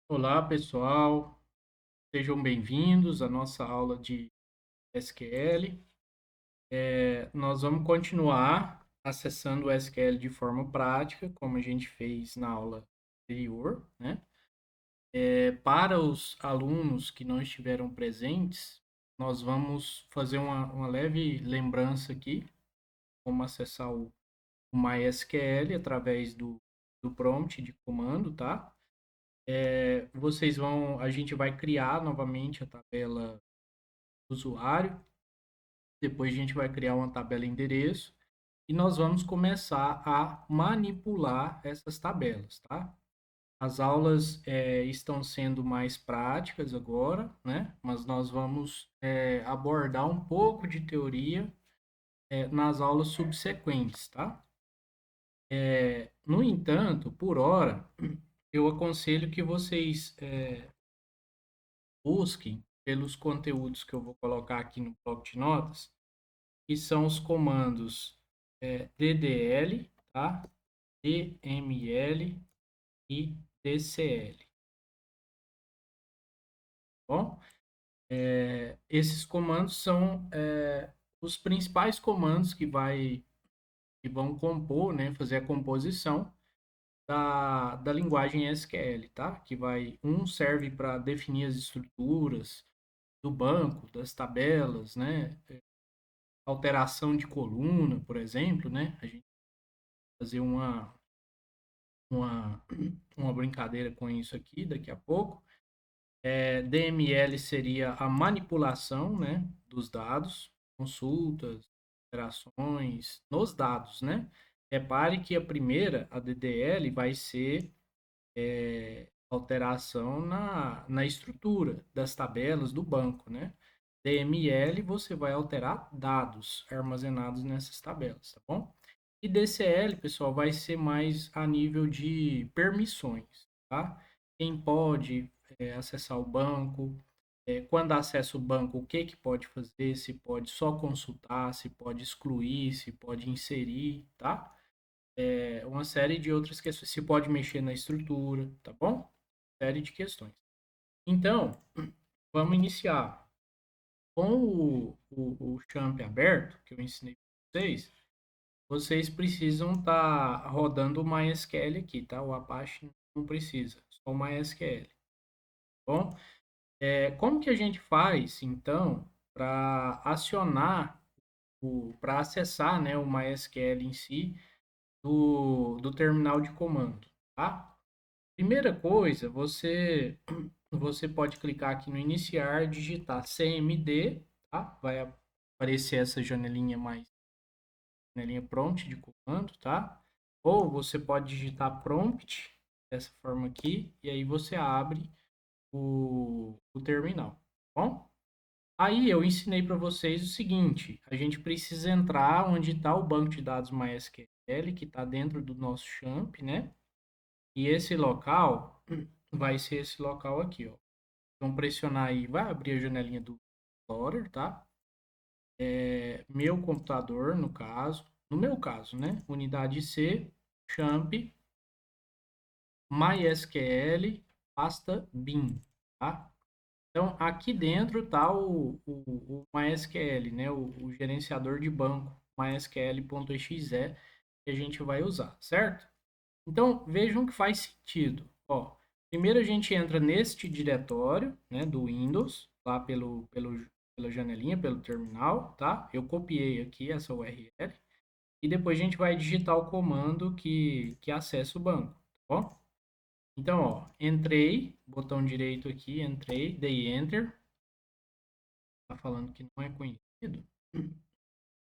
Olá, pessoal. Sejam bem-vindos à nossa aula de SQL. Nós vamos continuar acessando o SQL de forma prática, como a gente fez na aula anterior, né? Para os alunos que não estiveram presentes, nós vamos fazer uma leve lembrança aqui, como acessar o MySQL através do prompt de comando, tá? A gente vai criar novamente a tabela usuário, depois a gente vai criar uma tabela endereço e nós vamos começar a manipular essas tabelas, tá? As aulas estão sendo mais práticas agora, né? Mas nós vamos abordar um pouco de teoria nas aulas subsequentes, tá? No entanto, por hora, eu aconselho que vocês busquem pelos conteúdos que eu vou colocar aqui no bloco de notas, que são os comandos DDL, tá? DML e DCL. Bom, esses comandos são os principais comandos que vão compor, né, fazer a composição da linguagem SQL, tá? Um serve para definir as estruturas do banco, das tabelas, né? Alteração de coluna, por exemplo, né? A gente fazer uma, uma brincadeira com isso aqui daqui a pouco. DML seria a manipulação, né, dos dados, consultas, operações nos dados, né? Repare que a primeira, a DDL, vai ser alteração na estrutura das tabelas do banco, né? DML, você vai alterar dados armazenados nessas tabelas, tá bom? E DCL, pessoal, vai ser mais a nível de permissões, tá? Quem pode acessar o banco, quando acessa o banco, o que que pode fazer, se pode só consultar, se pode excluir, se pode inserir, tá? Uma série de outras questões, se pode mexer na estrutura, tá bom? Série de questões. Então, vamos iniciar com o champ aberto, que eu ensinei para vocês. Vocês precisam estar rodando o MySQL aqui, tá? O Apache não precisa, só o MySQL. Bom, como que a gente faz, então, para acionar, para acessar, né, o MySQL em si do terminal de comando, tá? Primeira coisa, você pode clicar aqui no iniciar, digitar CMD, tá? Vai aparecer essa janelinha prompt de comando, tá? Ou você pode digitar prompt dessa forma aqui e aí você abre o terminal, tá bom? Aí eu ensinei para vocês o seguinte: a gente precisa entrar onde está o banco de dados MySQL, que está dentro do nosso champ, né? E esse local vai ser esse local aqui, ó. Então pressionar aí, vai abrir a janelinha do Explorer, tá? Meu computador, no meu caso, né? Unidade C, champ, MySQL, pasta bin, tá? Então, aqui dentro está o MySQL, né? O gerenciador de banco mysql.exe que a gente vai usar, certo? Então, vejam que faz sentido. Ó, primeiro a gente entra neste diretório, né, do Windows, lá pela janelinha, pelo terminal, tá? Eu copiei aqui essa URL e depois a gente vai digitar o comando que acessa o banco, tá bom? Então, ó, entrei, botão direito aqui, entrei, dei Enter, tá falando que não é conhecido.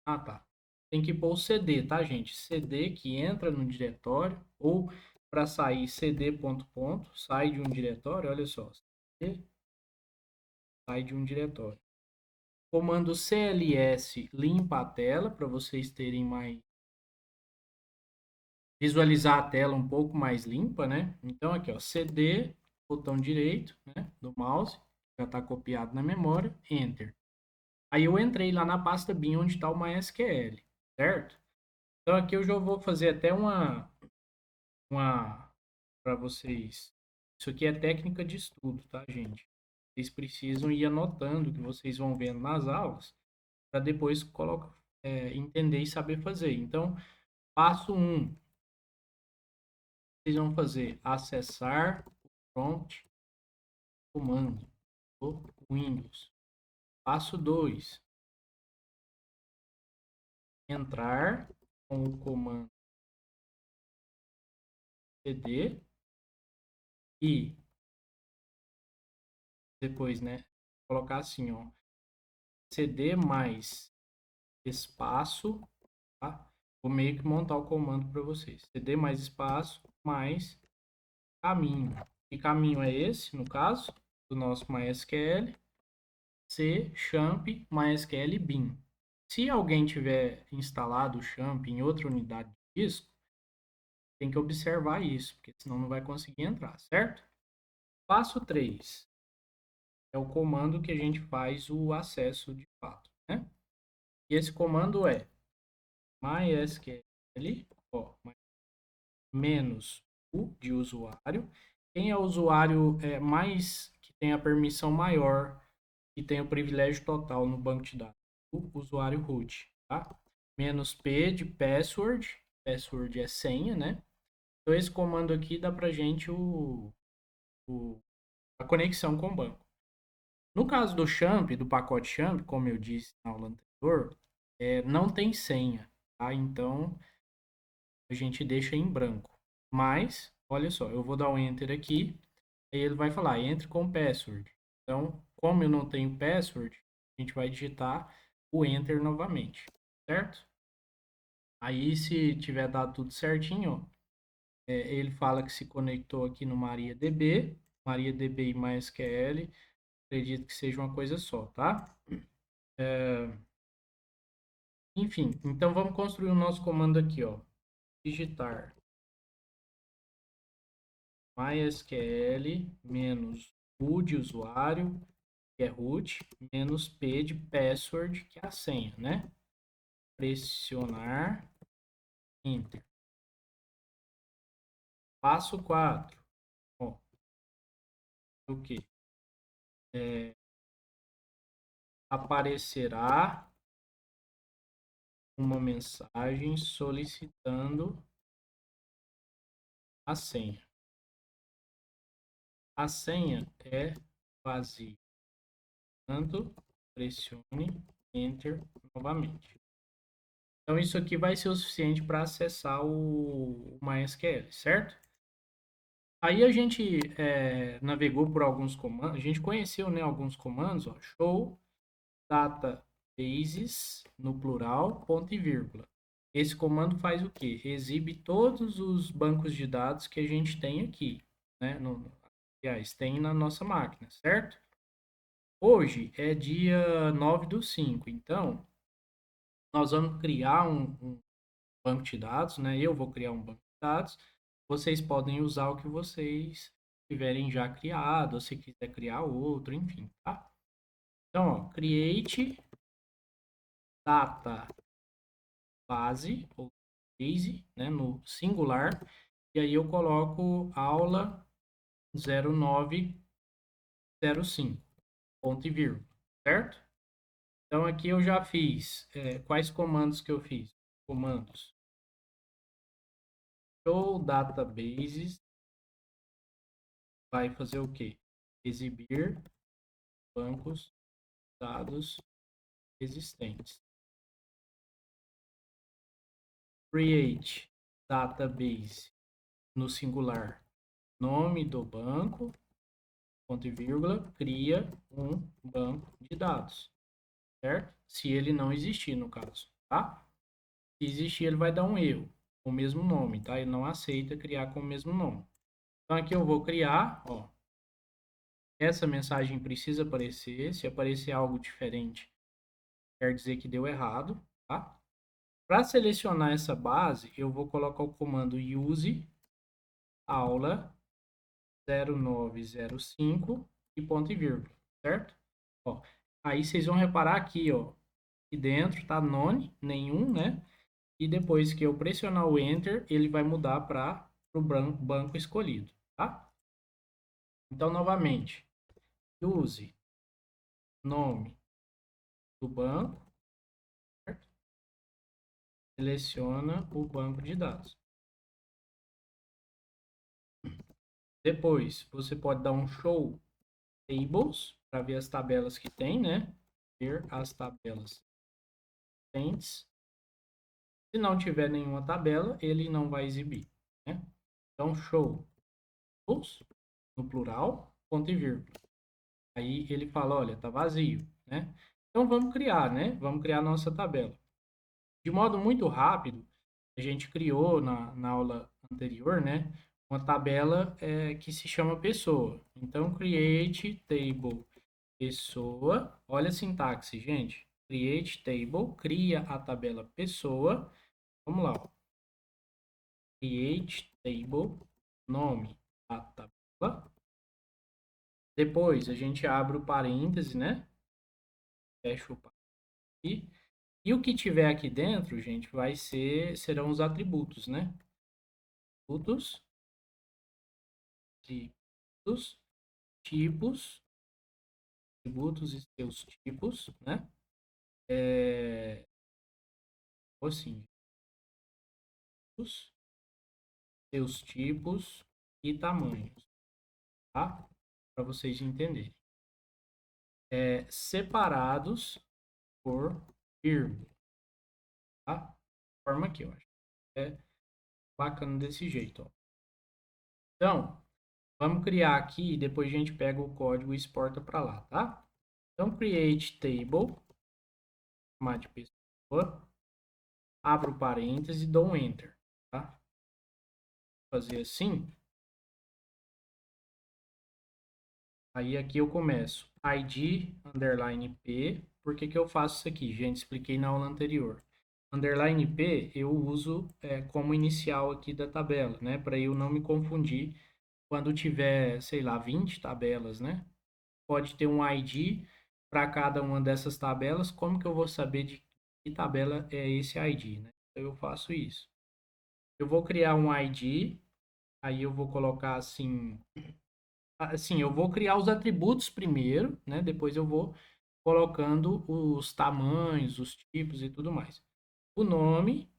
Ah, tá. Tem que pôr o CD, tá, gente? CD que entra no diretório, ou para sair cd ponto ponto, sai de um diretório, olha só. CD, sai de um diretório. Comando CLS limpa a tela, para vocês terem mais. Visualizar a tela um pouco mais limpa, né? Então, aqui, ó, CD, botão direito, né, do mouse, já está copiado na memória, Enter. Aí eu entrei lá na pasta bin onde está o MySQL, certo? Então aqui eu já vou fazer até uma para vocês Isso aqui é técnica de estudo, tá, gente? Vocês precisam ir anotando o que vocês vão vendo nas aulas para depois entender e saber fazer. Então, passo 1, vocês vão fazer acessar o prompt comando do Windows. Passo 2, entrar com o comando cd e depois, né, colocar assim, ó, cd mais espaço, tá? Vou meio que montar o comando para vocês. cd mais espaço mais caminho. Que caminho é esse, no caso, do nosso MySQL? C champ MySQL bin. Se alguém tiver instalado o champ em outra unidade de disco, tem que observar isso, porque senão não vai conseguir entrar, certo? Passo 3 é o comando que a gente faz o acesso de fato, né? E esse comando é MySQL, ó, menos o de usuário. Quem é o usuário mais que tem a permissão maior e tem o privilégio total no banco de dados? O usuário root, tá? Menos P de password, password é senha, né? Então esse comando aqui dá pra gente a conexão com o banco. No caso do champ, do pacote champ, como eu disse na aula anterior, não tem senha, tá? Então a gente deixa em branco. Mas, olha só, eu vou dar um enter aqui, aí ele vai falar, entre com password. Então, como eu não tenho password, a gente vai digitar o enter novamente, certo? Aí, se tiver dado tudo certinho, ó, ele fala que se conectou aqui no MariaDB, MariaDB e MySQL, acredito que seja uma coisa só, tá? Enfim, então vamos construir o nosso comando aqui, ó. Digitar MySQL menos U de usuário, que é root, menos P de password, que é a senha, né? Pressionar Enter. Passo 4. Ó, o que? Aparecerá uma mensagem solicitando a senha. A senha é vazia. Portanto, pressione Enter novamente. Então, isso aqui vai ser o suficiente para acessar o MySQL, certo? Aí a gente navegou por alguns comandos, a gente conheceu, né, alguns comandos, ó, show databases, no plural, ponto e vírgula. Esse comando faz o quê? Exibe todos os bancos de dados que a gente tem aqui, né? Aliás, tem na nossa máquina, certo? Hoje é dia 9/5, então nós vamos criar um banco de dados, né? Eu vou criar um banco de dados. Vocês podem usar o que vocês tiverem já criado, ou se quiser criar outro, enfim, tá? Então, ó, create data base, ou base, né, no singular, e aí eu coloco aula 0905, ponto e vírgula, certo? Então, aqui eu já fiz, quais comandos que eu fiz? Comandos show databases vai fazer o quê? Exibir bancos de dados existentes. Create database no singular, nome do banco, ponto e vírgula, cria um banco de dados, certo? Se ele não existir, no caso, tá? Se existir, ele vai dar um erro com o mesmo nome, tá? Ele não aceita criar com o mesmo nome. Então, aqui eu vou criar, ó, essa mensagem precisa aparecer. Se aparecer algo diferente, quer dizer que deu errado, tá? Para selecionar essa base, eu vou colocar o comando use aula 0905 e ponto e vírgula, certo? Ó, aí vocês vão reparar aqui, ó, que dentro tá none, nenhum, né? E depois que eu pressionar o Enter, ele vai mudar para o banco escolhido, tá? Então, novamente, use nome do banco, certo? Seleciona o banco de dados. Depois, você pode dar um show tables para ver as tabelas que tem, né? Ver as tabelas existentes. Se não tiver nenhuma tabela, ele não vai exibir, né? Então, show tables, no plural, ponto e vírgula. Aí ele fala, olha, tá vazio, né? Então, vamos criar, né? Vamos criar a nossa tabela. De modo muito rápido, a gente criou na aula anterior, né? Uma tabela que se chama pessoa. Então, create table pessoa. Olha a sintaxe, gente. Create table, cria a tabela pessoa. Vamos lá, ó. Create table, nome da tabela. Depois, a gente abre o parêntese, né? Fecha o parêntese. E o que tiver aqui dentro, gente, serão os atributos, né? Atributos, atributos, tipos, atributos e seus tipos, né? Assim, os seus tipos e tamanhos, tá? Para vocês entenderem. Separados por vírgula, tá? Forma aqui, eu acho. É bacana desse jeito, ó. Então, vamos criar aqui e depois a gente pega o código e exporta para lá, tá? Então, create table, chamar de pessoa, abro parênteses e dou um enter, tá? Vou fazer assim. Aí aqui eu começo id underline p. Por que que eu faço isso aqui? Gente, expliquei na aula anterior. Underline p eu uso como inicial aqui da tabela, né? Para eu não me confundir quando tiver, sei lá, 20 tabelas, né? Pode ter um id para cada uma dessas tabelas. Como que eu vou saber de que tabela é esse id, né? Então eu faço isso. Eu vou criar um id, aí eu vou colocar assim, eu vou criar os atributos primeiro, né? Depois eu vou colocando os tamanhos, os tipos e tudo mais. O nome,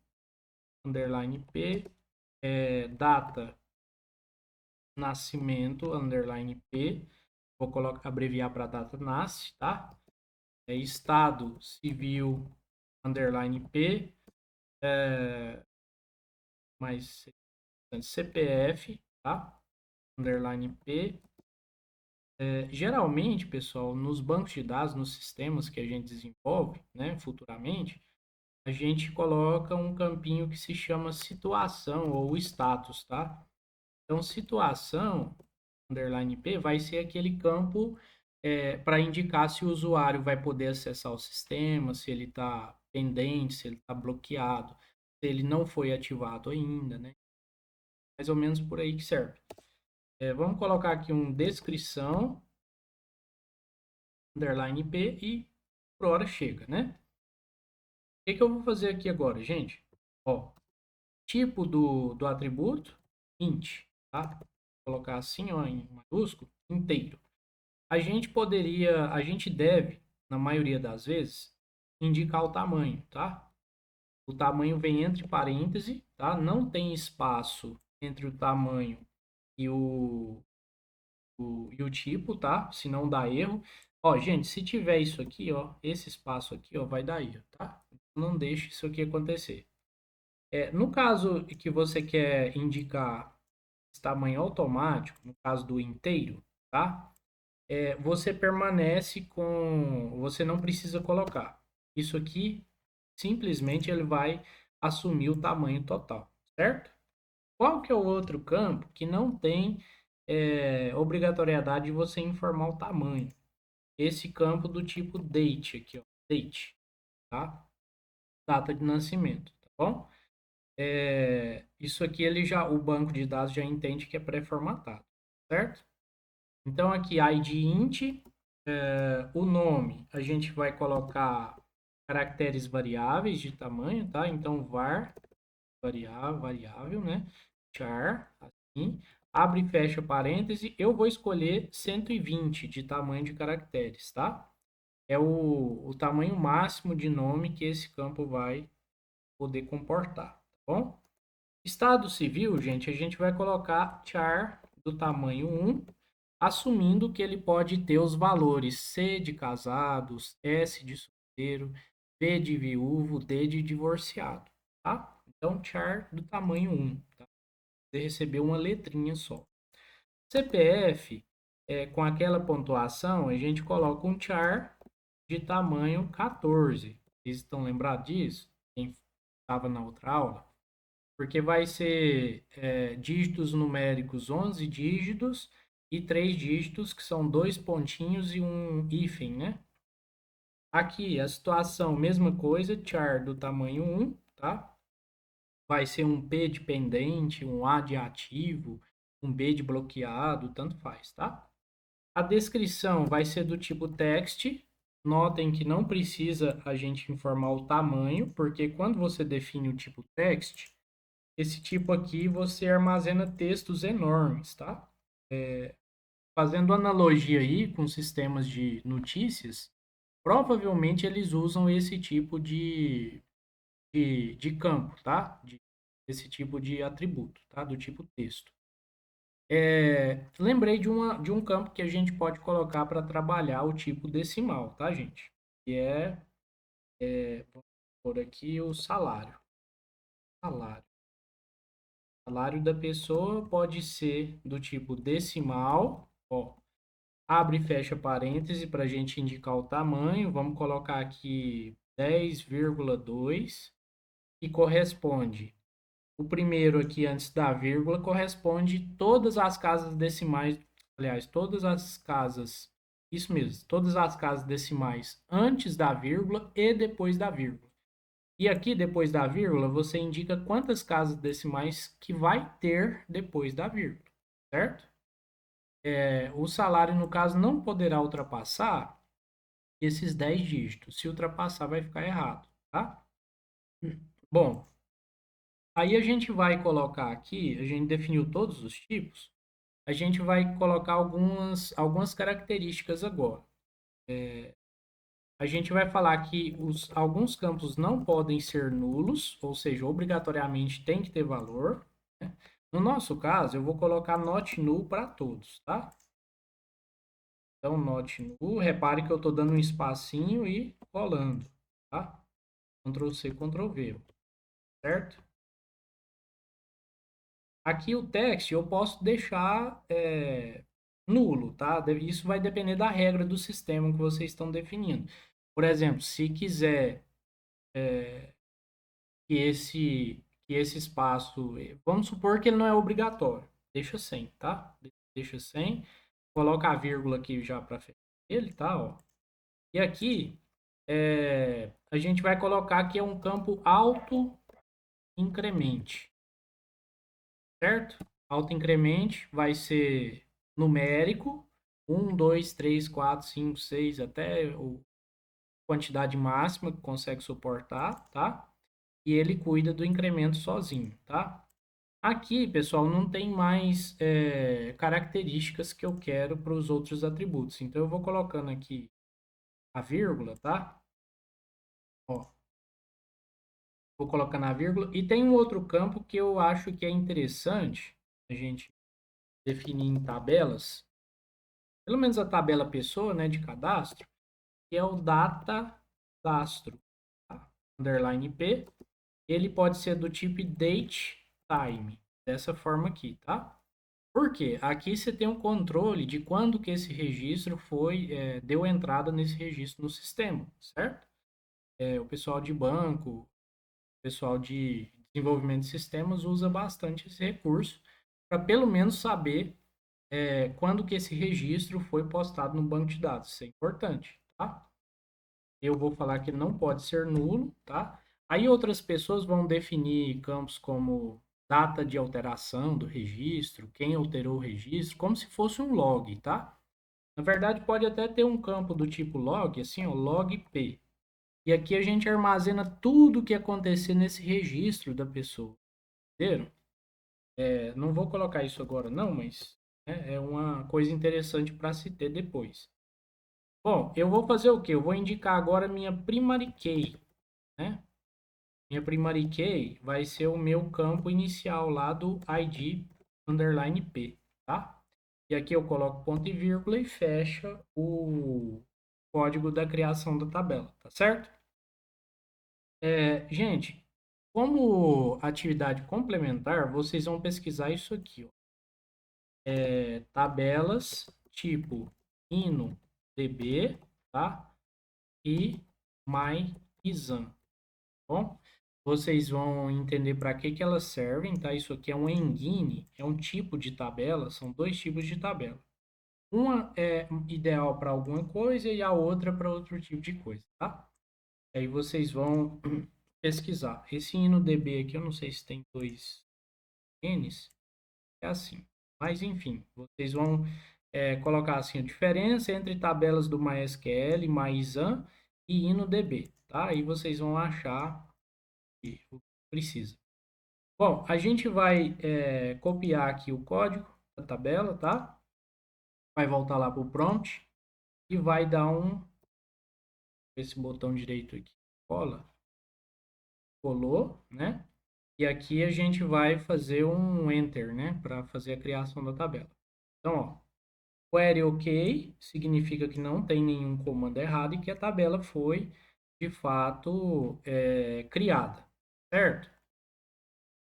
underline P, data, nascimento, underline P, vou colocar, abreviar para data nasce, tá? Estado civil, underline P, mais CPF, tá? Underline P. Geralmente, pessoal, nos bancos de dados, nos sistemas que a gente desenvolve, né, futuramente, a gente coloca um campinho que se chama situação ou status, tá? Então, situação, underline P, vai ser aquele campo para indicar se o usuário vai poder acessar o sistema, se ele está pendente, se ele está bloqueado, se ele não foi ativado ainda, né? Mais ou menos por aí que serve. Vamos colocar aqui um descrição, underline P e por hora chega, né? O que que eu vou fazer aqui agora, gente? Ó, tipo do atributo, int, tá? Vou colocar assim, ó, em maiúsculo, inteiro. A gente deve, na maioria das vezes, indicar o tamanho, tá? O tamanho vem entre parênteses, tá? Não tem espaço entre o tamanho e o tipo, tá? Senão dá erro. Ó, gente, se tiver isso aqui, ó, esse espaço aqui, ó, vai dar erro, tá? Não deixe isso aqui acontecer. No caso que você quer indicar esse tamanho automático, no caso do inteiro, tá? Você permanece com... Você não precisa colocar. Isso aqui, simplesmente, ele vai assumir o tamanho total, certo? Qual que é o outro campo que não tem obrigatoriedade de você informar o tamanho? Esse campo do tipo date aqui, ó, date, tá? Data de nascimento, tá bom? Isso aqui o banco de dados já entende que é pré-formatado, certo? Então aqui id int, o nome a gente vai colocar caracteres variáveis de tamanho, tá? Então var variável, né? Char, assim. abre e fecha parêntese, eu vou escolher 120 de tamanho de caracteres, tá? É o tamanho máximo de nome que esse campo vai poder comportar, tá bom? Estado civil, gente, a gente vai colocar char do tamanho 1, assumindo que ele pode ter os valores C de casados, S de solteiro, V de viúvo, D de divorciado, tá? Então, char do tamanho 1, tá? Você recebeu uma letrinha só. CPF, com aquela pontuação, a gente coloca um char de tamanho 14. Vocês estão lembrados disso? Quem estava na outra aula? Porque vai ser dígitos numéricos 11 dígitos e 3 dígitos, que são dois pontinhos e um hífen, né? Aqui, a situação, mesma coisa, char do tamanho 1, tá? Vai ser um P de pendente, um A de ativo, um B de bloqueado, tanto faz, tá? A descrição vai ser do tipo text. Notem que não precisa a gente informar o tamanho, porque quando você define o tipo text, esse tipo aqui você armazena textos enormes, tá? Fazendo analogia aí com sistemas de notícias, provavelmente eles usam esse tipo de campo, tá? Esse tipo de atributo, tá? Do tipo texto. Lembrei de um campo que a gente pode colocar para trabalhar o tipo decimal, tá, gente? Que vou por aqui o salário. Salário. Salário da pessoa pode ser do tipo decimal, ó, abre e fecha parêntese para a gente indicar o tamanho. Vamos colocar aqui 10,2, que corresponde. O primeiro aqui antes da vírgula corresponde todas as casas decimais, aliás, todas as casas, isso mesmo, todas as casas decimais antes da vírgula e depois da vírgula. E aqui, depois da vírgula, você indica quantas casas decimais que vai ter depois da vírgula, certo? O salário, no caso, não poderá ultrapassar esses 10 dígitos. Se ultrapassar, vai ficar errado, tá? Bom, aí a gente vai colocar aqui, a gente definiu todos os tipos, a gente vai colocar algumas características agora. A gente vai falar que alguns campos não podem ser nulos, ou seja, obrigatoriamente tem que ter valor, né? No nosso caso, eu vou colocar not null para todos, tá? Então, not null, repare que eu estou dando um espacinho e colando, tá? Ctrl C, Ctrl V, certo? Aqui o text eu posso deixar nulo, tá? Isso vai depender da regra do sistema que vocês estão definindo. Por exemplo, se quiser que esse espaço, vamos supor que ele não é obrigatório, deixa sem, tá? Deixa sem, coloca a vírgula aqui já para fechar ele, tá? Ó. E aqui a gente vai colocar que é um campo auto-incremente, certo? Auto-incremente vai ser numérico, 1, 2, 3, 4, 5, 6, até a quantidade máxima que consegue suportar, tá? E ele cuida do incremento sozinho, tá? Aqui, pessoal, não tem mais características que eu quero para os outros atributos. Então, eu vou colocando aqui a vírgula, tá? Ó, vou colocando a vírgula. E tem um outro campo que eu acho que é interessante a gente definir em tabelas, pelo menos a tabela pessoa, né, de cadastro, que é o data cadastro, tá? Underline P. Ele pode ser do tipo date time, dessa forma aqui, tá? Por quê? Aqui você tem um controle de quando que esse registro deu entrada nesse registro no sistema, certo? O pessoal de banco, o pessoal de desenvolvimento de sistemas usa bastante esse recurso para pelo menos saber quando que esse registro foi postado no banco de dados. Isso é importante, tá? Eu vou falar que não pode ser nulo, tá? Aí outras pessoas vão definir campos como data de alteração do registro, quem alterou o registro, como se fosse um log, tá? Na verdade, pode até ter um campo do tipo log, assim, ó, log P. E aqui a gente armazena tudo o que acontecer nesse registro da pessoa, entenderam? Não vou colocar isso agora não, mas né, é uma coisa interessante para se ter depois. Bom, eu vou fazer o quê? Eu vou indicar agora minha primary key, né? Minha primary key vai ser o meu campo inicial lá do ID underline P, tá? E aqui eu coloco ponto e vírgula e fecha o código da criação da tabela, tá certo? Gente, como atividade complementar, vocês vão pesquisar isso aqui, ó. Tabelas tipo InnoDB, tá? E MyExam, bom? Vocês vão entender para que elas servem, tá? Isso aqui é um engine, é um tipo de tabela, são dois tipos de tabela. Uma é ideal para alguma coisa e a outra para outro tipo de coisa, tá? Aí vocês vão pesquisar. Esse InnoDB aqui, eu não sei se tem dois N's, é assim. Mas enfim, vocês vão colocar assim a diferença entre tabelas do MySQL, MyExam e InnoDB, tá? Aí vocês vão achar o que precisa. Bom, a gente vai copiar aqui o código da tabela, tá? Vai voltar lá para o prompt e vai dar esse botão direito aqui, cola, colou, né? E aqui a gente vai fazer um enter, né? Para fazer a criação da tabela. Então, ó, query OK significa que não tem nenhum comando errado e que a tabela foi, de fato, criada, certo?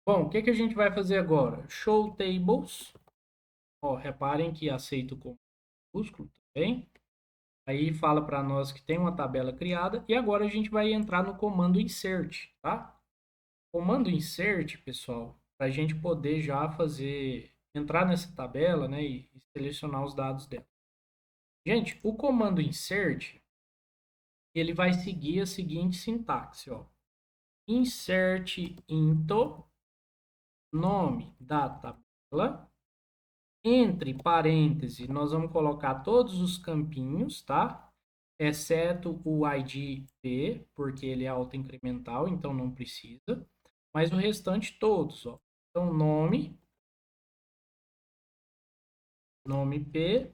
Bom, o que que a gente vai fazer agora? Show tables. Ó, reparem que aceito com minúsculo também. Aí fala para nós que tem uma tabela criada. E agora a gente vai entrar no comando insert, tá? Comando insert, pessoal, para a gente poder já entrar nessa tabela, né, e selecionar os dados dela. Gente, o comando insert, ele vai seguir a seguinte sintaxe, ó. Insert into nome da tabela. Entre parênteses, nós vamos colocar todos os campinhos, tá? Exceto o ID P, porque ele é autoincremental, então não precisa. Mas o restante todos, ó. Então, nome P,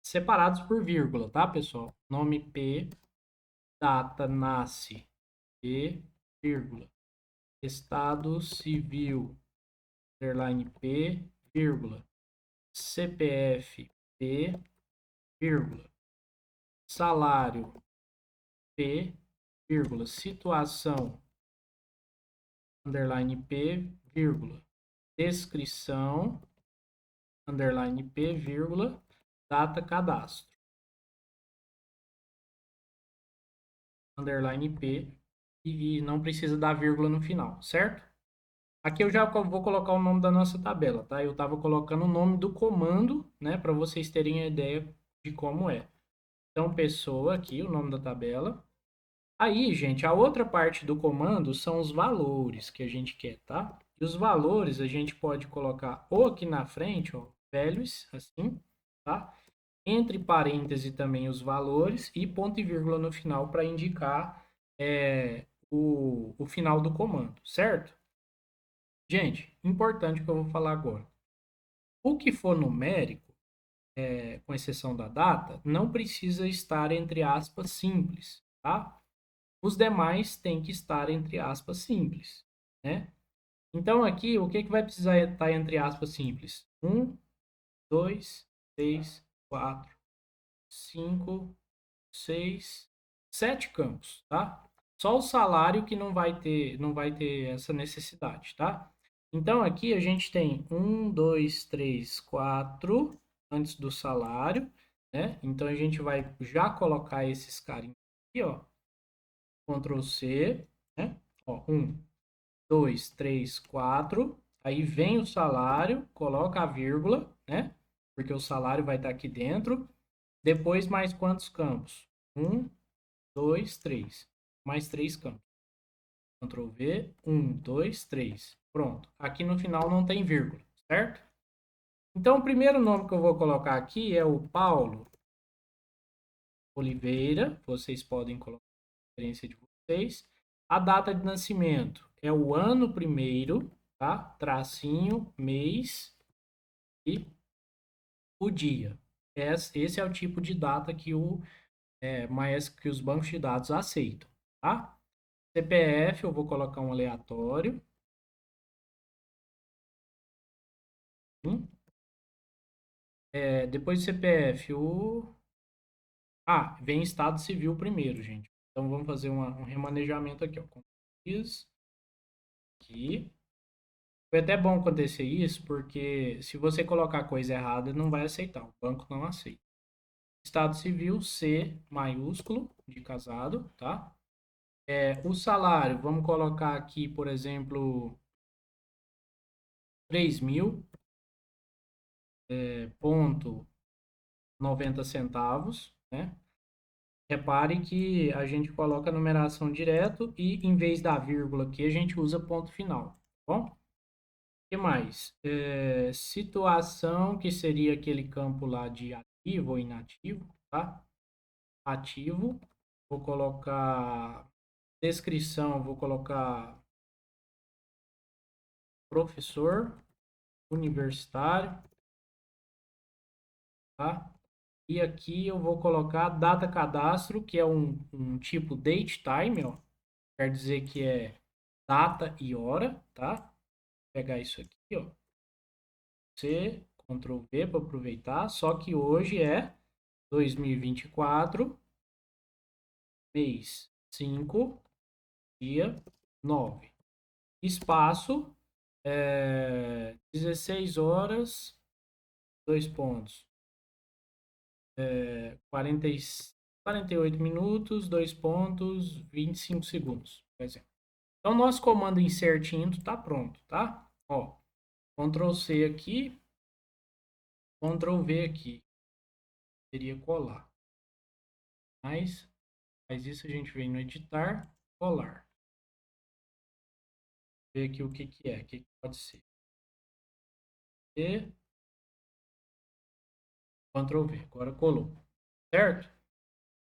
separados por vírgula, tá, pessoal? Nome P, data nasce P, vírgula. Estado civil, underline P, vírgula. CPF P, vírgula. Salário P, vírgula. Situação, underline P, vírgula. Descrição, underline P, vírgula. Data cadastro, underline P, e não precisa dar vírgula no final, certo? Aqui eu já vou colocar o nome da nossa tabela, tá? Eu estava colocando o nome do comando, né, para vocês terem a ideia de como é. Então, pessoa aqui, o nome da tabela. Aí, gente, a outra parte do comando são os valores que a gente quer, tá? E os valores a gente pode colocar ou aqui na frente, ó, values, assim, tá? Entre parênteses também os valores e ponto e vírgula no final para indicar o final do comando, certo? Gente, importante que eu vou falar agora. O que for numérico, com exceção da data, não precisa estar entre aspas simples, tá? Os demais têm que estar entre aspas simples, né? Então aqui, o que que vai precisar estar entre aspas simples? 1, 2, 3, 4, 5, 6, 7 campos, tá? Só o salário que não vai ter essa necessidade, tá? Então aqui a gente tem 1, 2, 3, 4 antes do salário, né? Então a gente vai já colocar esses carinhos aqui, ó. Ctrl C, né? Ó, 1, 2, 3, 4. Aí vem o salário, coloca a vírgula, né? Porque o salário vai estar aqui dentro. Depois mais quantos campos? 1, 2, 3. Mais 3 campos. Ctrl V, 1, 2, 3. Pronto. Aqui no final não tem vírgula, certo? Então, o primeiro nome que eu vou colocar aqui é o Paulo Oliveira. Vocês podem colocar a referência de vocês. A data de nascimento é o ano primeiro, tá? Tracinho, mês e o dia. Esse é o tipo de data que que os bancos de dados aceitam, tá? CPF, eu vou colocar um aleatório. Depois do CPF, vem Estado Civil primeiro, gente. Então, vamos fazer um remanejamento aqui, ó. Isso aqui. Foi até bom acontecer isso, porque se você colocar coisa errada, não vai aceitar. O banco não aceita. Estado Civil, C maiúsculo, de casado, tá? O salário, vamos colocar aqui, por exemplo, 3.000, ponto 90 centavos, né? Repare que a gente coloca a numeração direto e em vez da vírgula aqui, a gente usa ponto final, tá bom? O que mais? Situação, que seria aquele campo lá de ativo ou inativo, tá? Ativo. Vou colocar descrição, vou colocar professor universitário, tá? E aqui eu vou colocar data cadastro, que é um tipo date time, ó. Quer dizer que é data e hora, tá? Vou pegar isso aqui, ó. C, Ctrl V para aproveitar, só que hoje é 2024, mês 5, dia 9. Espaço, 16 horas, 2 pontos. 40, 48 minutos, 2 pontos, 25 segundos, por exemplo. Então, nosso comando insert into está pronto, tá? Ó, Ctrl C aqui, Ctrl V aqui. Seria colar. Mas, faz isso, a gente vem no editar, colar. Ver aqui o que que é, o que que pode ser. E Ctrl V, agora colou. Certo?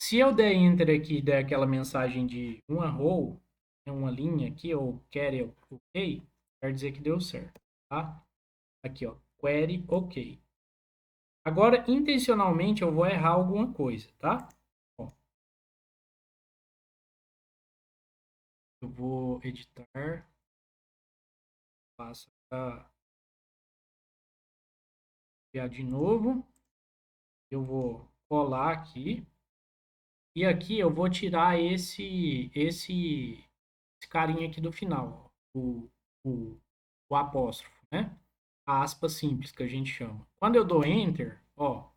Se eu der Enter aqui e der aquela mensagem de uma row, uma linha aqui, ou query OK, quer dizer que deu certo, tá? Aqui, ó, query OK. Agora, intencionalmente, eu vou errar alguma coisa, tá? Ó, eu vou editar, passa para criar de novo. Eu vou colar aqui. E aqui eu vou tirar esse carinha aqui do final, ó, o, o apóstrofo, né? A aspa simples que a gente chama. Quando eu dou Enter, ó,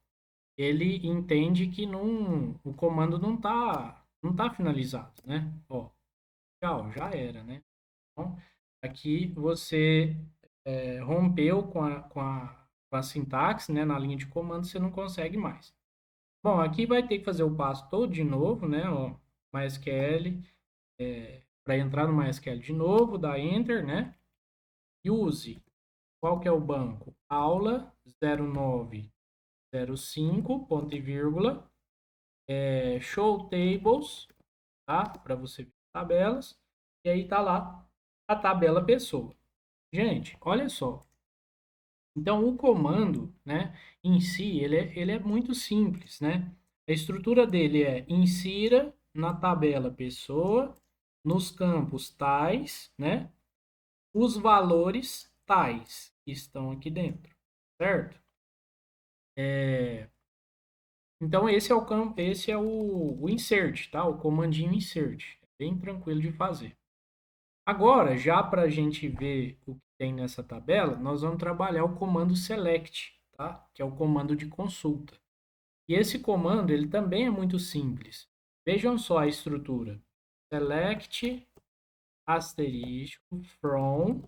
ele entende que o comando não tá finalizado, né? Ó, tchau, já era, né? Então, aqui você rompeu com a sintaxe, né? Na linha de comando, você não consegue mais. Bom, aqui vai ter que fazer o passo todo de novo, né? Ó, MySQL, para entrar no MySQL de novo, dá Enter, né? E use, qual que é o banco? Aula 0905, ponto e vírgula, show tables, tá? Para você ver tabelas. E aí tá lá a tabela pessoa. Gente, olha só. Então, o comando, né, em si, ele é muito simples, né? A estrutura dele é insira na tabela pessoa, nos campos tais, né? Os valores tais que estão aqui dentro, certo? Então, esse é o insert, tá? O comandinho insert. É bem tranquilo de fazer. Agora, já para a gente ver o que tem nessa tabela, nós vamos trabalhar o comando select, tá? Que é o comando de consulta. E esse comando, ele também é muito simples. Vejam só a estrutura. Select, asterisco, from,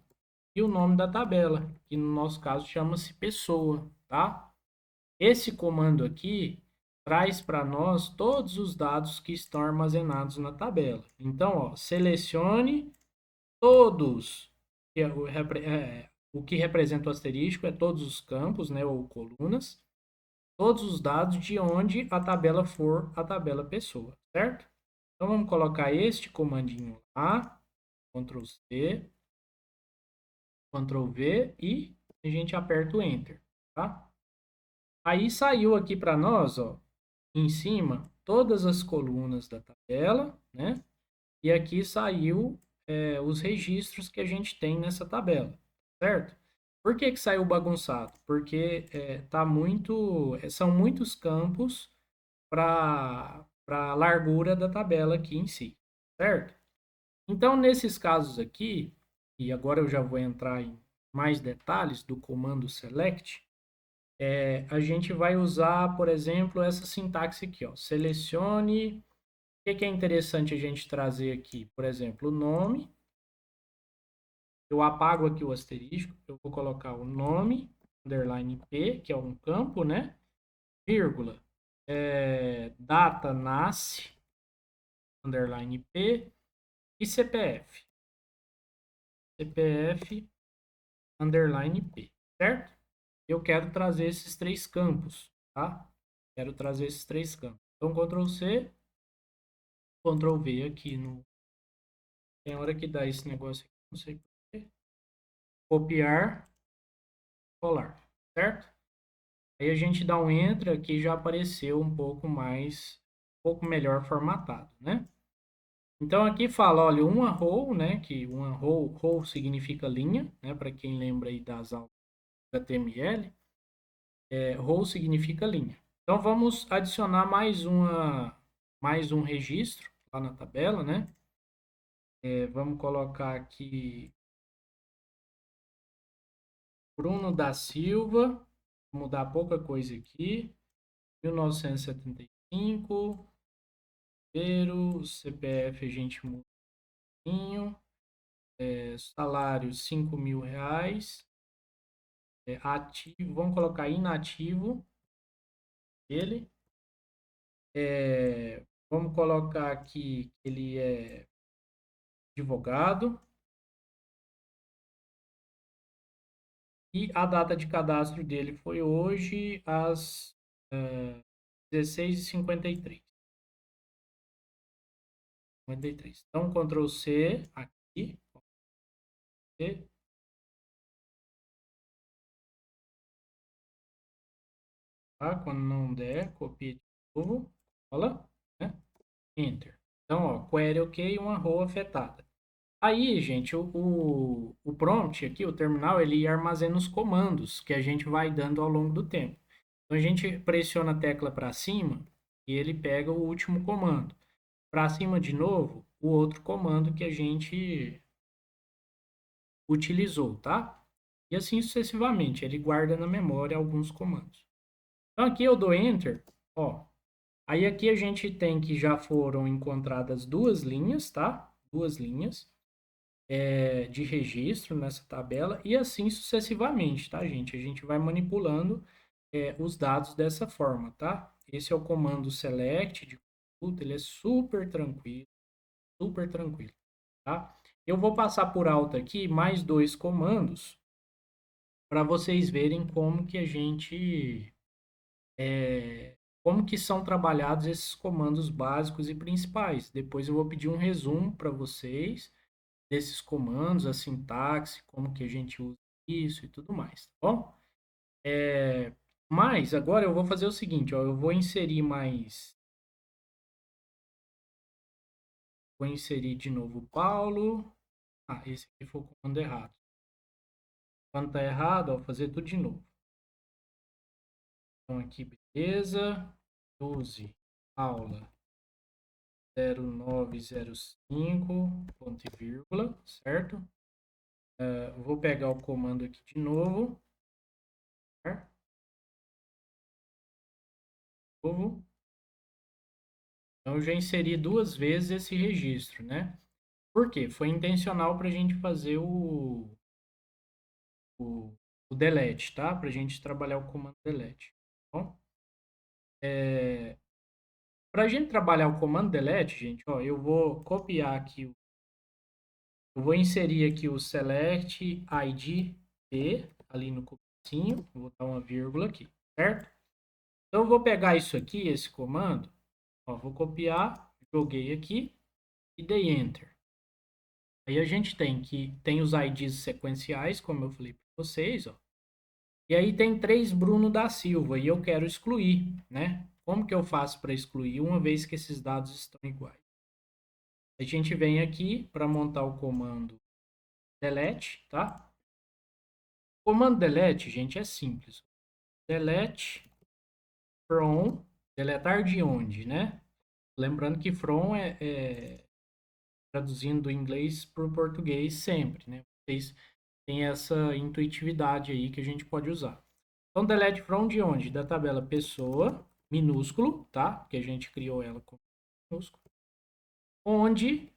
e o nome da tabela, que no nosso caso chama-se pessoa, tá? Esse comando aqui traz para nós todos os dados que estão armazenados na tabela. Então, ó, selecione todos, o que representa o asterisco é todos os campos, né, ou colunas, todos os dados de onde a tabela for a tabela pessoa, certo? Então, vamos colocar este comandinho lá, Ctrl C, Ctrl V e a gente aperta o Enter, tá? Aí saiu aqui para nós, ó, em cima, todas as colunas da tabela, né? E aqui saiu os registros que a gente tem nessa tabela, certo? Por que que saiu bagunçado? Porque são muitos campos para a largura da tabela aqui em si, certo? Então, nesses casos aqui, e agora eu já vou entrar em mais detalhes do comando select, a gente vai usar, por exemplo, essa sintaxe aqui, ó, selecione. O que que é interessante a gente trazer aqui? Por exemplo, o nome. Eu apago aqui o asterisco, eu vou colocar o nome, underline P, que é um campo, né? Vírgula. Data nasce, underline P, e CPF. CPF, underline P, certo? Eu quero trazer esses três campos, tá? Quero trazer esses três campos. Então, Ctrl C, Ctrl V aqui no... Tem hora que dá esse negócio aqui, não sei por quê. Copiar, colar, certo? Aí a gente dá um Enter aqui, já apareceu um pouco melhor formatado, né? Então aqui fala, olha, uma row, né? Que uma row significa linha, né? Para quem lembra aí das aulas da HTML, row significa linha. Então vamos adicionar mais um registro lá na tabela, né? Vamos colocar aqui Bruno da Silva, vou mudar pouca coisa aqui, 1975. CPF a gente muda um pouquinho, salário R$ 5.000, ativo, vamos colocar inativo ele, vamos colocar aqui que ele é advogado e a data de cadastro dele foi hoje às 16h53. Então, Ctrl C aqui, C, tá? Quando não der, copia de novo, cola, né? Enter. Então, ó, query ok, uma row afetada. Aí, gente, o prompt aqui, o terminal, ele armazena os comandos que a gente vai dando ao longo do tempo. Então, a gente pressiona a tecla para cima e ele pega o último comando. Para cima de novo, o outro comando que a gente utilizou, tá? E assim sucessivamente, ele guarda na memória alguns comandos. Então, aqui eu dou Enter, ó. Aí aqui a gente tem que já foram encontradas duas linhas, tá? Duas linhas de registro nessa tabela e assim sucessivamente, tá, gente? A gente vai manipulando os dados dessa forma, tá? Esse é o comando select de consulta, ele é super tranquilo, tá? Eu vou passar por alto aqui mais dois comandos para vocês verem como que a gente como que são trabalhados esses comandos básicos e principais. Depois eu vou pedir um resumo para vocês desses comandos, a sintaxe, como que a gente usa isso e tudo mais, tá bom? Mas agora eu vou fazer o seguinte, ó, vou inserir de novo o Paulo. Ah, esse aqui foi o comando errado. Quando tá errado, ó, vou fazer tudo de novo. Então aqui, beleza. 12, aula 0905, ponto e vírgula, certo? Vou pegar o comando aqui de novo. Certo? Novo. Então, eu já inseri duas vezes esse registro, né? Por quê? Foi intencional para a gente fazer o, o delete, tá? Para a gente trabalhar o comando delete. Tá bom? Para a gente trabalhar o comando delete, gente, ó, eu vou copiar aqui, eu vou inserir aqui o select id p ali no comecinho, vou botar uma vírgula aqui, certo? Então, eu vou pegar isso aqui, esse comando, ó, vou copiar, joguei aqui e dei enter. Aí a gente tem os IDs sequenciais, como eu falei para vocês, ó. E aí tem 3 Bruno da Silva e eu quero excluir, né? Como que eu faço para excluir uma vez que esses dados estão iguais? A gente vem aqui para montar o comando delete, tá? O comando delete, gente, é simples. Delete from, deletar de onde, né? Lembrando que from é traduzindo do inglês para o português sempre, né? Vocês têm essa intuitividade aí que a gente pode usar. Então, delete from de onde? Da tabela pessoa, minúsculo, tá? Porque a gente criou ela com minúsculo. Onde,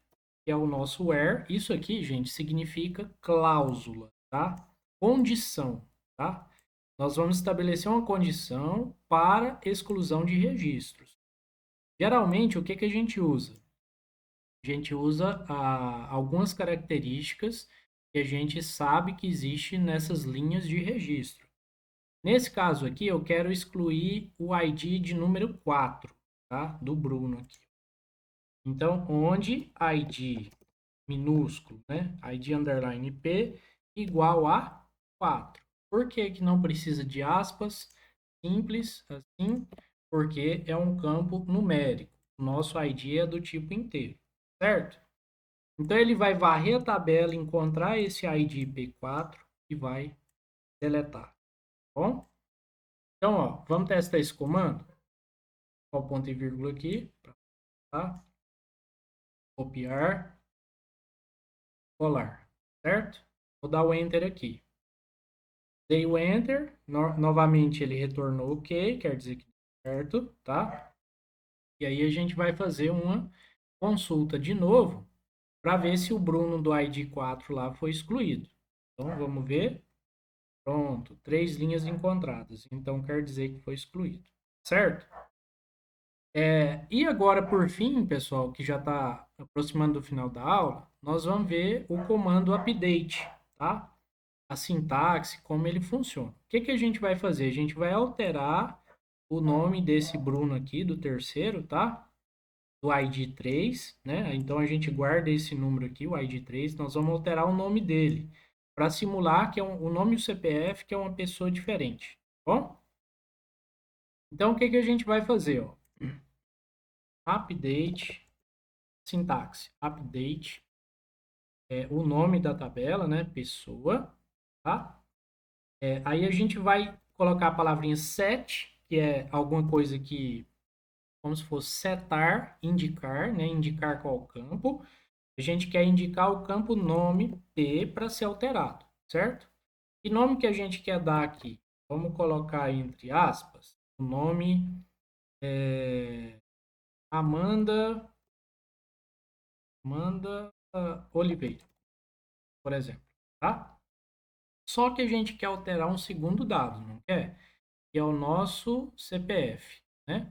que é o nosso where, isso aqui, gente, significa cláusula, tá? Condição, tá? Nós vamos estabelecer uma condição para exclusão de registros. Geralmente, o que a gente usa? A gente usa algumas características que a gente sabe que existe nessas linhas de registro. Nesse caso aqui, eu quero excluir o ID de número 4, tá? Do Bruno aqui. Então, onde ID minúsculo, né? ID underline P igual a 4. Por que que não precisa de aspas? Simples assim, porque é um campo numérico. O nosso ID é do tipo inteiro, certo? Então, ele vai varrer a tabela, encontrar esse ID P4 e vai deletar, tá bom? Então, ó, vamos testar esse comando? Ó, ponto e vírgula aqui, tá? Copiar, colar, certo? Vou dar o Enter aqui. Dei o Enter, novamente ele retornou OK, quer dizer que deu certo, tá? E aí a gente vai fazer uma consulta de novo para ver se o Bruno do ID 4 lá foi excluído. Então, vamos ver. Pronto, 3 linhas encontradas. Então, quer dizer que foi excluído, certo? E agora, por fim, pessoal, que já está aproximando do final da aula, nós vamos ver o comando update, tá? A sintaxe, como ele funciona. O que que a gente vai fazer? A gente vai alterar o nome desse Bruno aqui, do terceiro, tá? Do ID 3, né? Então a gente guarda esse número aqui, o ID 3, nós vamos alterar o nome dele para simular que é o nome e o CPF, que é uma pessoa diferente, tá bom? Então o que que a gente vai fazer, ó? Update, sintaxe, update, o nome da tabela, né? Pessoa, tá? Aí a gente vai colocar a palavrinha set, que é alguma coisa que, como se fosse setar, indicar, né? Indicar qual campo. A gente quer indicar o campo nome P para ser alterado, certo? Que nome que a gente quer dar aqui? Vamos colocar entre aspas o nome Amanda, Amanda Oliveira, por exemplo, tá? Só que a gente quer alterar um segundo dado, não quer? Que é o nosso CPF, né?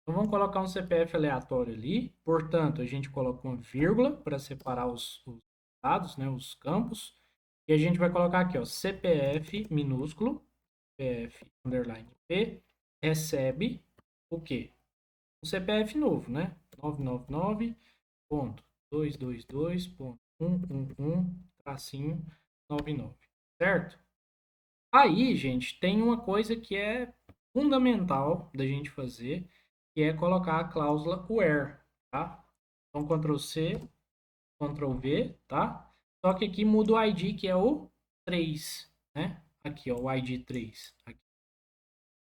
Então vamos colocar um CPF aleatório ali. Portanto, a gente coloca uma vírgula para separar os dados, né, os campos. E a gente vai colocar aqui, ó, CPF minúsculo, CPF underline P, recebe o quê? Um CPF novo, né? 999.222.111-99, certo? Aí, gente, tem uma coisa que é fundamental da gente fazer, que é colocar a cláusula where, tá? Então, Ctrl C, Ctrl V, tá? Só que aqui muda o ID, que é o 3, né? Aqui, ó, o ID 3. Aqui.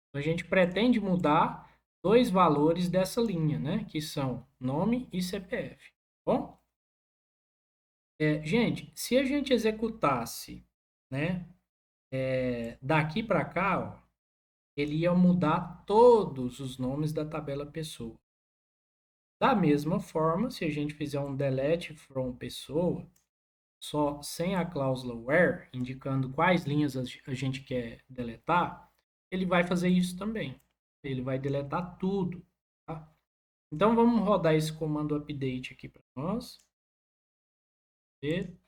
Então, a gente pretende mudar dois valores dessa linha, né? Que são nome e CPF, tá bom? Gente, se a gente executasse, né? Daqui para cá, ó, ele ia mudar todos os nomes da tabela pessoa. Da mesma forma, se a gente fizer um delete from pessoa, só sem a cláusula where, indicando quais linhas a gente quer deletar, ele vai fazer isso também. Ele vai deletar tudo, tá? Então vamos rodar esse comando update aqui para nós. Ele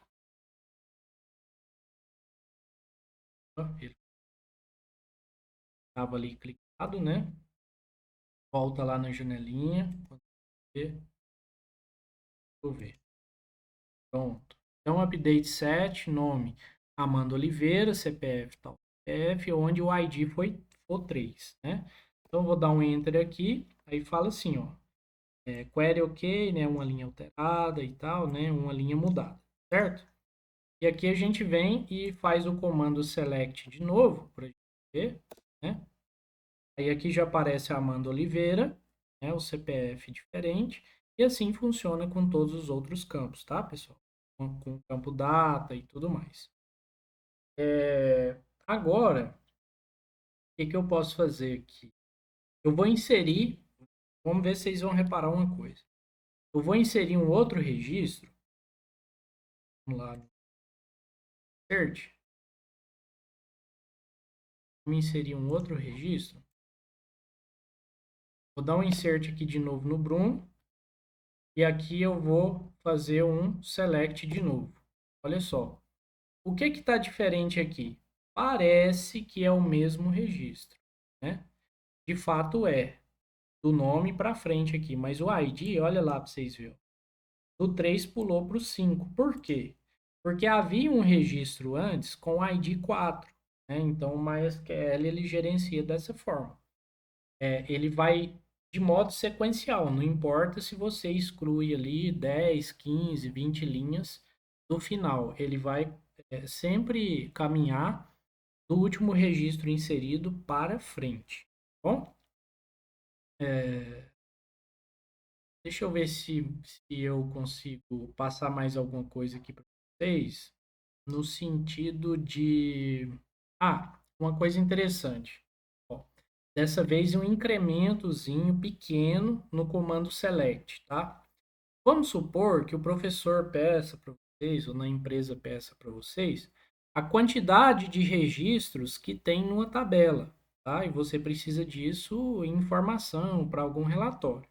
estava ali clicado, né? Volta lá na janelinha. Ver. Pronto. Então, update set, nome, Amanda Oliveira, CPF tal, CPF, onde o ID for 3, né? Então, eu vou dar um enter aqui, aí fala assim, ó, query ok, né? Uma linha alterada e tal, né? Uma linha mudada, certo? E aqui a gente vem e faz o comando select de novo, para a gente ver, né? Aí aqui já aparece a Amanda Oliveira, né? O CPF diferente, e assim funciona com todos os outros campos, tá, pessoal? Com o campo data e tudo mais. Agora, o que que eu posso fazer aqui? Eu vou inserir, vamos ver se vocês vão reparar uma coisa. Eu vou inserir um outro registro, vamos lá, no Search, vou inserir um outro registro, vou dar um insert aqui de novo no Bruno, e aqui eu vou fazer um select de novo. Olha só, o que está diferente aqui? Parece que é o mesmo registro, né? De fato é, do nome para frente aqui, mas o ID, olha lá para vocês verem. Do 3 pulou para o 5. Por quê? Porque havia um registro antes com o ID 4, né? Então o MySQL ele gerencia dessa forma. Ele vai de modo sequencial, não importa se você exclui ali 10, 15, 20 linhas do final, ele vai sempre caminhar do último registro inserido para frente. Bom, deixa eu ver se eu consigo passar mais alguma coisa aqui para vocês, no sentido de. Ah, uma coisa interessante. Ó, dessa vez um incrementozinho pequeno no comando select, tá? Vamos supor que o professor peça para vocês, ou na empresa peça para vocês, a quantidade de registros que tem numa tabela, tá? E você precisa disso em informação para algum relatório.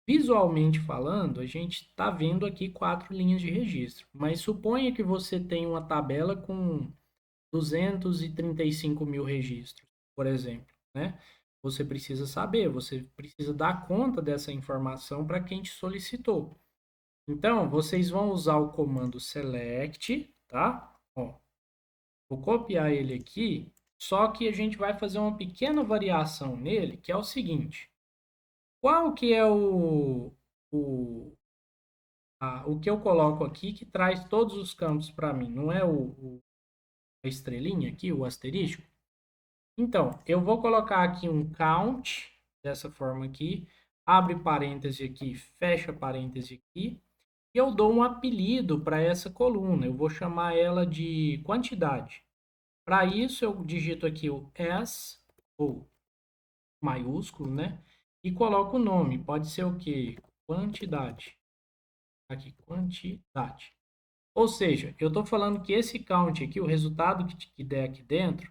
Visualmente falando, a gente está vendo aqui 4 linhas de registro, mas suponha que você tem uma tabela com 235 mil registros, por exemplo, né? Você precisa saber, você precisa dar conta dessa informação para quem te solicitou. Então, vocês vão usar o comando select, tá? Ó, vou copiar ele aqui, só que a gente vai fazer uma pequena variação nele, que é o seguinte: qual que é o, o que eu coloco aqui que traz todos os campos para mim? Não é a estrelinha aqui, o asterisco? Então, eu vou colocar aqui um count, dessa forma aqui, abre parêntese aqui, fecha parêntese aqui, e eu dou um apelido para essa coluna. Eu vou chamar ela de quantidade. Para isso, eu digito aqui o S, ou maiúsculo, né? E coloco o nome. Pode ser o quê? Quantidade. Aqui, quantidade. Ou seja, eu estou falando que esse count aqui, o resultado que der aqui dentro,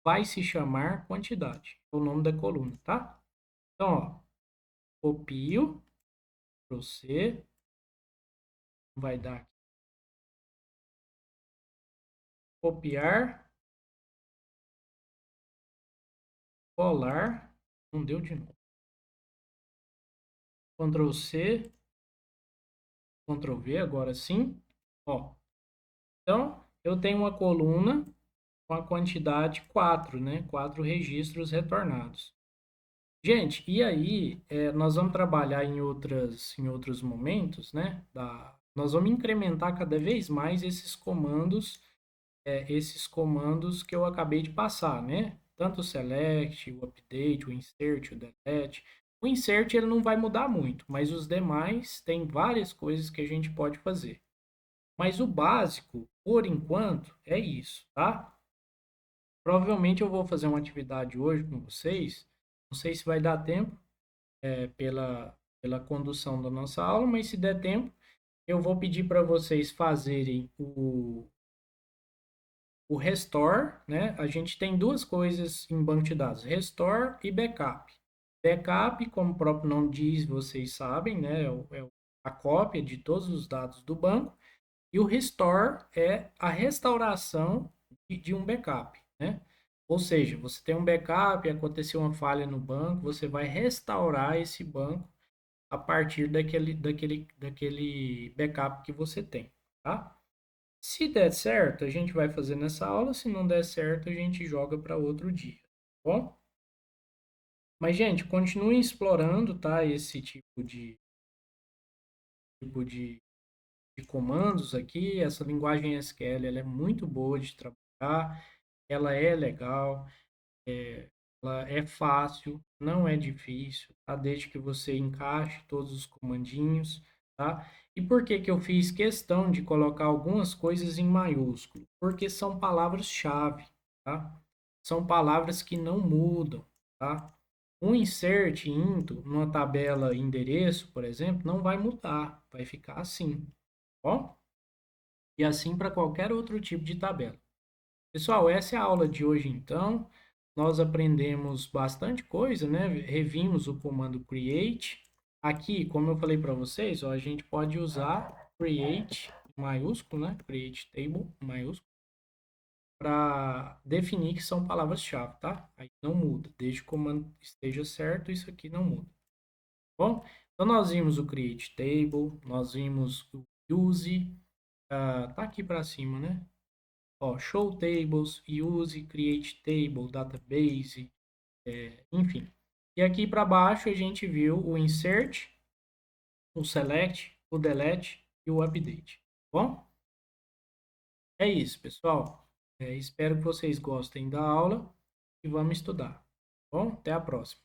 vai se chamar quantidade. É o nome da coluna, tá? Então, ó, copio para você. Vai dar aqui. Copiar, colar. Não deu de novo. Ctrl C, Ctrl V, agora sim. Ó, então, eu tenho uma coluna com a quantidade 4, né? 4 registros retornados. Gente, e aí, nós vamos trabalhar em outros momentos, né? Nós vamos incrementar cada vez mais esses comandos que eu acabei de passar, né? Tanto o select, o update, o insert, o delete. O insert ele não vai mudar muito, mas os demais tem várias coisas que a gente pode fazer. Mas o básico, por enquanto, é isso, tá? Provavelmente eu vou fazer uma atividade hoje com vocês. Não sei se vai dar tempo, pela condução da nossa aula, mas se der tempo, eu vou pedir para vocês fazerem o restore, né? A gente tem duas coisas em banco de dados, restore e backup. Backup, como o próprio nome diz, vocês sabem, né? A cópia de todos os dados do banco. E o restore é a restauração de um backup, né? Ou seja, você tem um backup, aconteceu uma falha no banco, você vai restaurar esse banco a partir daquele backup que você tem, tá? Se der certo, a gente vai fazer nessa aula. Se não der certo, a gente joga para outro dia, tá bom? Mas, gente, continue explorando, tá? Esse tipo de comandos aqui. Essa linguagem SQL, ela é muito boa de trabalhar. Ela é legal. Ela é fácil, não é difícil, tá? Desde que você encaixe todos os comandinhos, tá? E por que que eu fiz questão de colocar algumas coisas em maiúsculo? Porque são palavras-chave, tá? São palavras que não mudam, tá? Um insert into numa tabela endereço, por exemplo, não vai mudar, vai ficar assim, ó. E assim para qualquer outro tipo de tabela. Pessoal, essa é a aula de hoje, então. Nós aprendemos bastante coisa, né? Revimos o comando create. Aqui, como eu falei para vocês, ó, a gente pode usar create em maiúsculo, né? Create table em maiúsculo, para definir que são palavras-chave, tá? Aí não muda. Desde que o comando esteja certo, isso aqui não muda. Bom, então nós vimos o create table, nós vimos o use, tá aqui para cima, né? Ó, show tables, use, create table, database, enfim. E aqui para baixo a gente viu o insert, o select, o delete e o update. Bom, é isso, pessoal. Espero que vocês gostem da aula e vamos estudar. Bom, até a próxima.